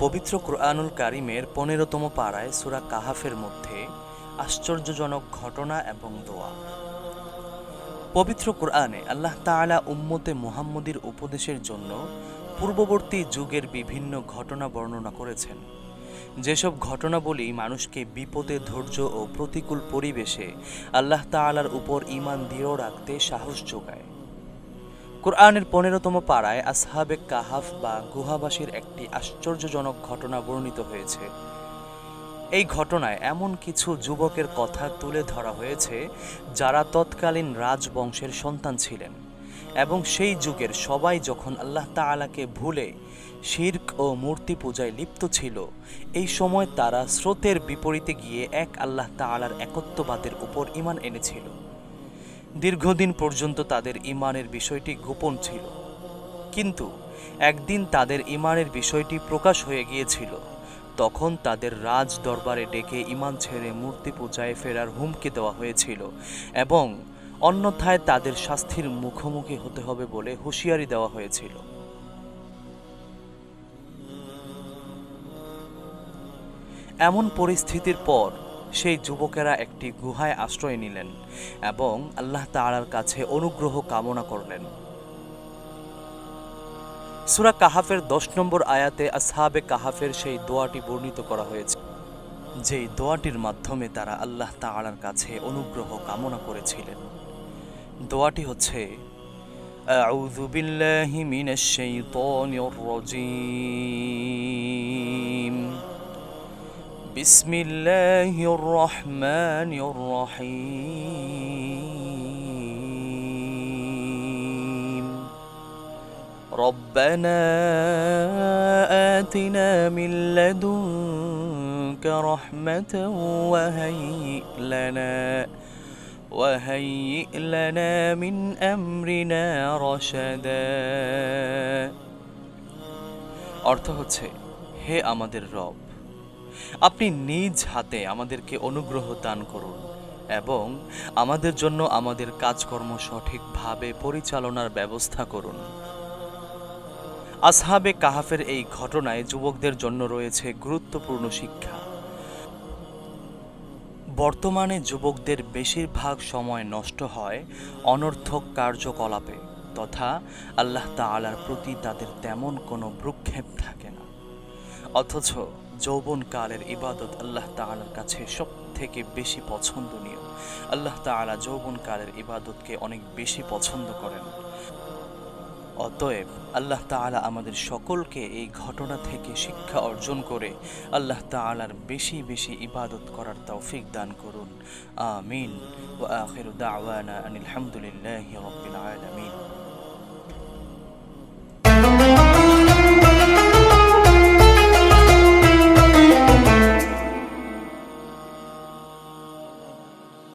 পবিত্র কুরআনুল কারিমের ১৫তম পারায় সূরা কাহাফের মধ্যে আশ্চর্যজনক ঘটনা এবং দোয়া। পবিত্র কুরআনে আল্লাহ তাআলা উম্মতে মুহাম্মদীর উপদেশের জন্য পূর্ববর্তী যুগের বিভিন্ন ঘটনা বর্ণনা করেছেন, যেসব ঘটনাবলী মানুষকে বিপদে ধৈর্য ও প্রতিকূল পরিবেশে আল্লাহ তাআলার উপর ঈমান দৃঢ় রাখতে সাহস যোগায়। কুরআনের ১৫তম পারায় আসহাবে কাহাফ বা গুহাবাসীর একটি আশ্চর্যজনক ঘটনা বর্ণিত হয়েছে। এই ঘটনায় এমন কিছু যুবকের কথা তুলে ধরা হয়েছে যারা তৎকালীন রাজবংশের সন্তান ছিলেন এবং সেই যুগের সবাই যখন আল্লাহ তাআলাকে ভুলে শিরক ও মূর্তি পূজায় লিপ্ত ছিল, এই সময় তারা স্রোতের বিপরীতে গিয়ে এক আল্লাহ তাআলার একত্ববাদের উপর ঈমান এনেছিল। দীর্ঘদিন পর্যন্ত তাদের ঈমানের বিষয়টি গোপন ছিল, কিন্তু একদিন তাদের ঈমানের বিষয়টি প্রকাশ হয়ে গিয়েছিল। তখন তাদের রাজ দরবারে ডেকে ঈমান ছেড়ে মূর্তি পূজায় ফেরার হুমকি দেওয়া হয়েছিল এবং অন্যথায় তাদের শাস্তির মুখোমুখি হতে হবে বলে হুঁশিয়ারি দেওয়া হয়েছিল। এমন পরিস্থিতির পর সেই যুবকেরা একটি গুহায় আশ্রয় নিলেন এবং আল্লাহ তাআলার কাছে অনুগ্রহ কামনা করলেন। সূরা কাহাফের ১০ নম্বর আয়াতে আসহাবে কাহাফের সেই দোয়াটি বর্ণিত করা হয়েছে, যেই দোয়াটির মাধ্যমে তারা আল্লাহ তাআলার কাছে অনুগ্রহ কামনা করেছিলেন। দোয়াটি হচ্ছে, আউযু বিল্লাহি মিনাশ শাইতানির রাজীম, বিসমিল্লাহির রহমানির রহিম, রব্বানা আতিনা মিন লাদুনকা রাহমাতান وهيئ لنا من أمرنا رشدا। অর্থ হচ্ছে, হে আমাদের রব, আপনি নিজ হাতে আমাদেরকে অনুগ্রহ দান করুন এবং আমাদের জন্য আমাদের কাজকর্ম সঠিকভাবে পরিচালনার ব্যবস্থা করুন। আসহাবে কাহাফের এই ঘটনায় যুবকদের জন্য রয়েছে গুরুত্বপূর্ণ শিক্ষা। বর্তমানে যুবকদের বেশিরভাগ সময় নষ্ট হয় অনর্থক কার্যকলাপে তথা আল্লাহ তাআলার প্রতি তাদের তেমন কোনো ভ্রুক্ষেপ থাকে না। অথচ যৌবনকালের ইবাদত আল্লাহ তাআলার কাছে সব থেকে বেশি পছন্দনীয়। আল্লাহ তাআলা যৌবনকালের ইবাদতকে অনেক বেশি পছন্দ করেন। অতএব আল্লাহ তাআলা আমাদের সকলকে এই ঘটনা থেকে শিক্ষা অর্জন করে আল্লাহ তাআলার বেশি বেশি ইবাদত করার তৌফিক দান করুন। আমিন। ওয়া আখিরু দাওয়ানা আনিল হামদুলিল্লাহি রাব্বিল আলামিন।